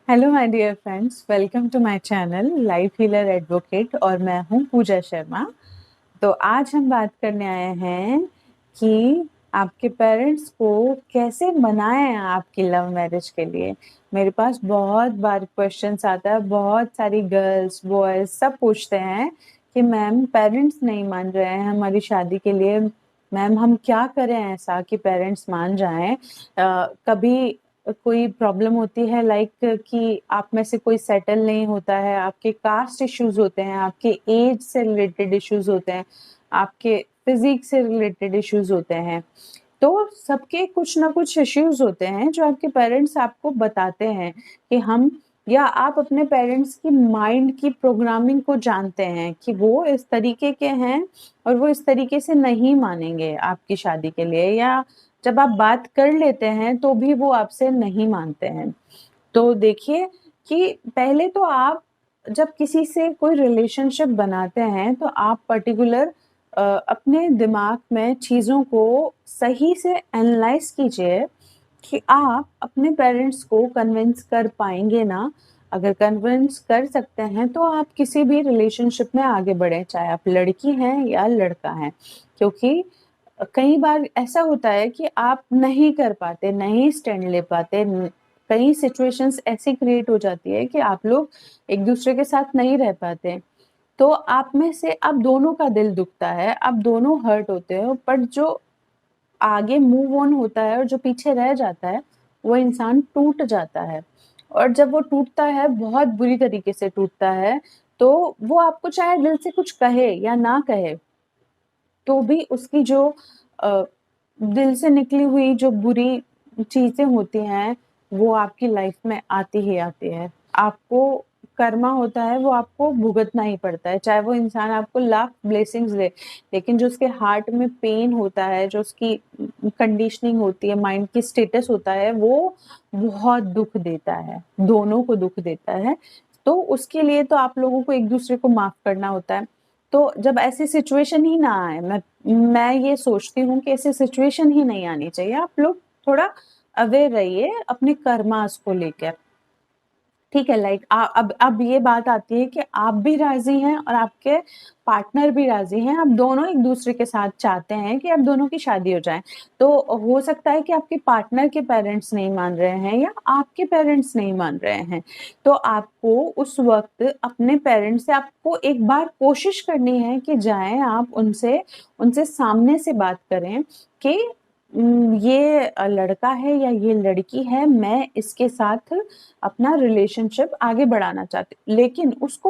Hello my dear friends, welcome to my channel life healer advocate और मैं हूं पूजा शर्मा। तो आज हम बात करने आए हैं कि आपके पेरेंट्स को कैसे मनाएं आपकी लव मैरिज के लिए। मेरे पास बहुत बार क्वेश्चंस आता है, बहुत सारी गर्ल्स बॉयज सब पूछते हैं कि मैम पेरेंट्स नहीं मान रहे हैं हमारी शादी के लिए, मैम हम क्या करें ऐसा कि पेरेंट्स मान जाएं। कभी कोई प्रॉब्लम होती है लाइक कि आप में से कोई सेटल नहीं होता है, आपके कास्ट इश्यूज होते हैं, आपके एज से रिलेटेड इश्यूज होते हैं, आपके फिजिक से रिलेटेड इश्यूज होते हैं। तो सबके कुछ ना कुछ इश्यूज होते हैं जो आपके पेरेंट्स आपको बताते हैं कि हम, या आप अपने पेरेंट्स की माइंड की प्रोग्रामिंग को जानते हैं कि वो इस तरीके के हैं और वो इस तरीके से नहीं मानेंगे आपकी शादी के लिए, या जब आप बात कर लेते हैं तो भी वो आपसे नहीं मानते हैं। तो देखिए कि पहले तो आप जब किसी से कोई रिलेशनशिप बनाते हैं तो आप पर्टिकुलर अपने दिमाग में चीज़ों को सही से एनालाइज कीजिए कि आप अपने पेरेंट्स को कन्विंस कर पाएंगे ना। अगर कन्विंस कर सकते हैं तो आप किसी भी रिलेशनशिप में आगे बढ़े, चाहे आप लड़की हैं या लड़का है। क्योंकि कई बार ऐसा होता है कि आप नहीं कर पाते, नहीं स्टैंड ले पाते, कई सिचुएशंस ऐसी क्रिएट हो जाती है कि आप लोग एक दूसरे के साथ नहीं रह पाते। तो आप में से अब दोनों का दिल दुखता है, अब दोनों हर्ट होते हैं, पर जो आगे मूव ऑन होता है और जो पीछे रह जाता है वो इंसान टूट जाता है। और जब वो टूटता है, बहुत बुरी तरीके से टूटता है, तो वो आपको चाहे दिल से कुछ कहे या ना कहे, तो भी उसकी जो दिल से निकली हुई जो बुरी चीजें होती हैं वो आपकी लाइफ में आती ही आती है। आपको कर्मा होता है, वो आपको भुगतना ही पड़ता है, चाहे वो इंसान आपको लाख ब्लेसिंग्स दे, लेकिन जो उसके हार्ट में पेन होता है, जो उसकी कंडीशनिंग होती है, माइंड की स्टेटस होता है, वो बहुत दुख देता है, दोनों को दुख देता है। तो उसके लिए तो आप लोगों को एक दूसरे को माफ करना होता है। तो जब ऐसी सिचुएशन ही ना आए, मैं ये सोचती हूँ कि ऐसी सिचुएशन ही नहीं आनी चाहिए। आप लोग थोड़ा अवेयर रहिए अपने कर्मास को लेकर। ठीक है, लाइक अब ये बात आती है कि आप भी राजी हैं और आपके पार्टनर भी राजी हैं, आप दोनों एक दूसरे के साथ चाहते हैं कि आप दोनों की शादी हो जाए। तो हो सकता है कि आपके पार्टनर के पेरेंट्स नहीं मान रहे हैं या आपके पेरेंट्स नहीं मान रहे हैं। तो आपको उस वक्त अपने पेरेंट्स से आपको एक बार कोशिश करनी है कि जाएं आप उनसे, उनसे सामने से बात करें कि ये लड़का है या ये लड़की है, मैं इसके साथ अपना रिलेशनशिप आगे बढ़ाना चाहते। लेकिन उस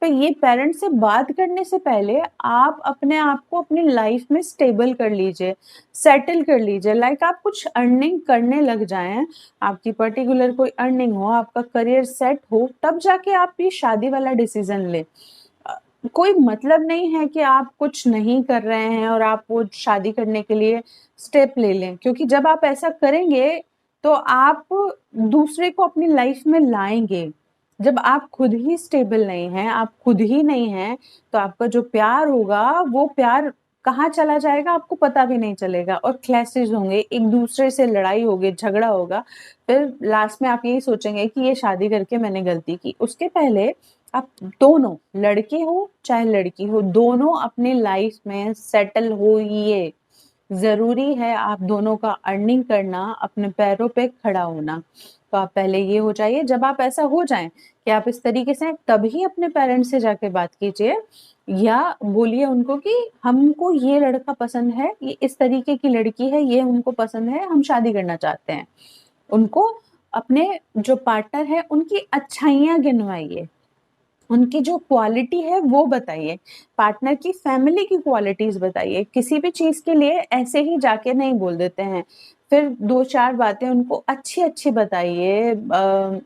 पे ये पेरेंट्स से बात करने से पहले आप अपने आप को अपनी लाइफ में स्टेबल कर लीजिए, सेटल कर लीजिए। लाइक आप कुछ अर्निंग करने लग जाएं, आपकी पर्टिकुलर कोई अर्निंग हो, आपका करियर सेट हो, तब जाके आप ये शादी वाला डिसीजन ले। कोई मतलब नहीं है कि आप कुछ नहीं कर रहे हैं और आप वो शादी करने के लिए स्टेप ले लें, क्योंकि जब आप ऐसा करेंगे तो आप दूसरे को अपनी लाइफ में लाएंगे। जब आप खुद ही स्टेबल नहीं हैं, आप खुद ही नहीं हैं, तो आपका जो प्यार होगा वो प्यार कहाँ चला जाएगा आपको पता भी नहीं चलेगा, और क्लैशेस होंगे, एक दूसरे से लड़ाई होगी, झगड़ा होगा। फिर लास्ट में आप यही सोचेंगे कि ये शादी करके मैंने गलती की। उसके पहले आप दोनों, लड़के हो चाहे लड़की हो, दोनों अपनी लाइफ में सेटल हो। ये जरूरी है आप दोनों का अर्निंग करना, अपने पैरों पे खड़ा होना। तो आप पहले ये हो जाइए। जब आप ऐसा हो जाएं कि आप इस तरीके से, तभी अपने पेरेंट्स से जाके बात कीजिए या बोलिए उनको कि हमको ये लड़का पसंद है, ये इस तरीके की लड़की है, ये उनको पसंद है, हम शादी करना चाहते हैं। उनको अपने जो पार्टनर है उनकी अच्छाइयां गिनवाइए, उनकी जो क्वालिटी है वो बताइए, पार्टनर की फैमिली की क्वालिटीज बताइए। किसी भी चीज के लिए ऐसे ही जाके नहीं बोल देते हैं। फिर दो चार बातें उनको अच्छी अच्छी बताइए,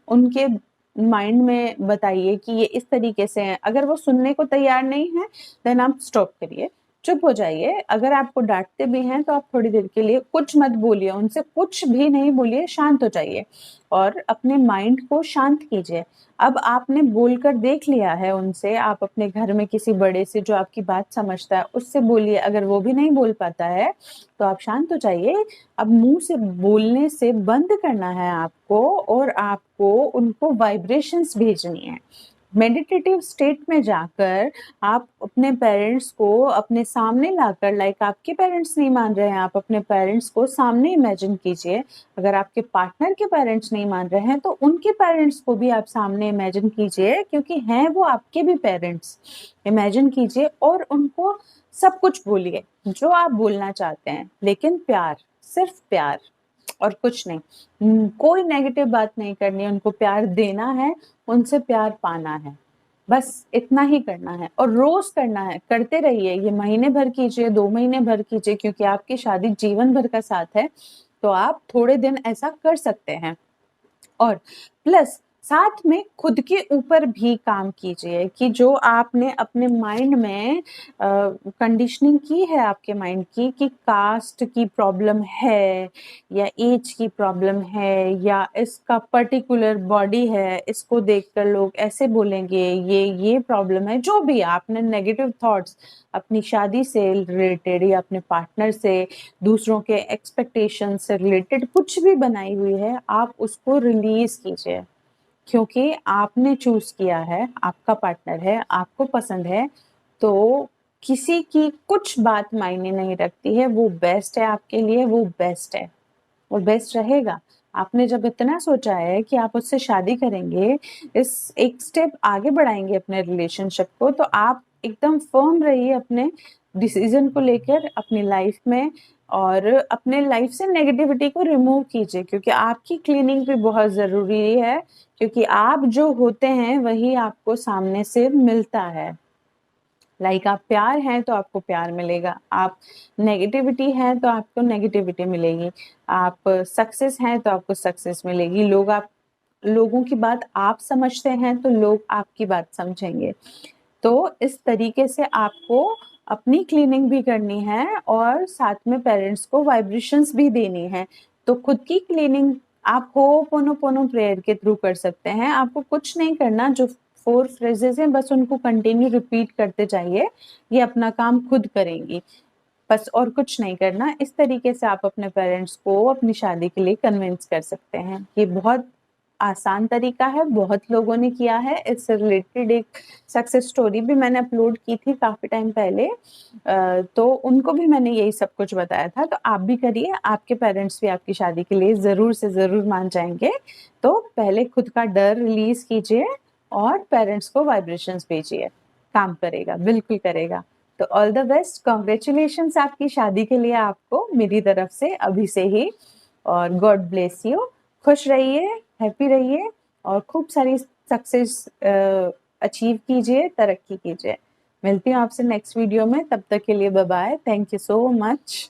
उनके माइंड में बताइए कि ये इस तरीके से है। अगर वो सुनने को तैयार नहीं है, देन आप स्टॉप करिए। चुप हो जाइए। अगर आपको डांटते भी हैं तो आप थोड़ी देर के लिए कुछ मत बोलिए, उनसे कुछ भी नहीं बोलिए, शांत हो जाइए और अपने माइंड को शांत कीजिए। अब आपने बोलकर देख लिया है उनसे, आप अपने घर में किसी बड़े से जो आपकी बात समझता है उससे बोलिए, अगर वो भी नहीं बोल पाता है तो आप शांत हो जाइए। अब मुंह से बोलने से बंद करना है आपको और आपको उनको वाइब्रेशंस भेजनी है। मेडिटेटिव स्टेट में जाकर आप अपने पेरेंट्स को अपने सामने लाकर, लाइक आपके पेरेंट्स नहीं मान रहे हैं, आप अपने पेरेंट्स को सामने इमेजिन कीजिए। अगर आपके पार्टनर के पेरेंट्स नहीं मान रहे हैं तो उनके पेरेंट्स को भी आप सामने इमेजिन कीजिए, क्योंकि हैं वो आपके भी पेरेंट्स। इमेजिन कीजिए और उनको सब कुछ बोलिए जो आप बोलना चाहते हैं, लेकिन प्यार, सिर्फ प्यार और कुछ नहीं। कोई नेगेटिव बात नहीं करनी है, उनको प्यार देना है, उनसे प्यार पाना है, बस इतना ही करना है और रोज करना है। करते रहिए, ये महीने भर कीजिए, 2 महीने भर कीजिए, क्योंकि आपकी शादी जीवन भर का साथ है, तो आप थोड़े दिन ऐसा कर सकते हैं। और प्लस साथ में खुद के ऊपर भी काम कीजिए कि जो आपने अपने माइंड में कंडीशनिंग की है आपके माइंड की कि कास्ट की प्रॉब्लम है या एज की प्रॉब्लम है या इसका पर्टिकुलर बॉडी है, इसको देखकर लोग ऐसे बोलेंगे, ये प्रॉब्लम है, जो भी आपने नेगेटिव थॉट्स अपनी शादी से रिलेटेड या अपने पार्टनर से, दूसरों के एक्सपेक्टेशन से रिलेटेड कुछ भी बनाई हुई है, आप उसको रिलीज कीजिए, क्योंकि आपने चूज किया है, आपका पार्टनर है, आपको पसंद है, तो किसी की कुछ बात मायने नहीं रखती है। वो बेस्ट है आपके लिए, वो बेस्ट है और बेस्ट रहेगा। आपने जब इतना सोचा है कि आप उससे शादी करेंगे, इस एक स्टेप आगे बढ़ाएंगे अपने रिलेशनशिप को, तो आप एकदम फर्म रहिए अपने डिसीजन को लेकर अपनी लाइफ में, और अपने लाइफ से नेगेटिविटी को रिमूव कीजिए, क्योंकि आपकी क्लीनिंग भी बहुत ज़रूरी है, क्योंकि आप जो होते हैं वही आपको सामने से मिलता है। लाइक आप प्यार हैं तो आपको प्यार मिलेगा, आप नेगेटिविटी हैं तो आपको नेगेटिविटी मिलेगी, आप सक्सेस हैं तो आपको सक्सेस मिलेगी। लोगों की बात आप समझते हैं तो लोग आपकी बात समझेंगे। तो इस तरीके से आपको अपनी क्लीनिंग भी करनी है और साथ में पेरेंट्स को वाइब्रेशंस भी देनी है। तो खुद की क्लीनिंग आप होपोनोपोनो प्रेयर के थ्रू कर सकते हैं। आपको कुछ नहीं करना, जो 4 फ्रेजेस हैं बस उनको कंटिन्यू रिपीट करते जाइए, ये अपना काम खुद करेंगी, बस और कुछ नहीं करना। इस तरीके से आप अपने पेरेंट्स को अपनी शादी के लिए कन्विंस कर सकते हैं। ये बहुत आसान तरीका है, बहुत लोगों ने किया है। इससे रिलेटेड एक सक्सेस स्टोरी भी मैंने अपलोड की थी काफ़ी टाइम पहले, तो उनको भी मैंने यही सब कुछ बताया था। तो आप भी करिए, आपके पेरेंट्स भी आपकी शादी के लिए ज़रूर से ज़रूर मान जाएंगे। तो पहले खुद का डर रिलीज़ कीजिए और पेरेंट्स को वाइब्रेशंस भेजिए, काम करेगा, बिल्कुल करेगा। तो ऑल द बेस्ट, कॉन्ग्रेचुलेशंस आपकी शादी के लिए आपको मेरी तरफ से अभी से ही, और गॉड ब्लेस यू। खुश रहिए, हैप्पी रहिए और खूब सारी सक्सेस अचीव कीजिए, तरक्की कीजिए। मिलती हूँ आपसे नेक्स्ट वीडियो में, तब तक के लिए bye bye, thank you so much.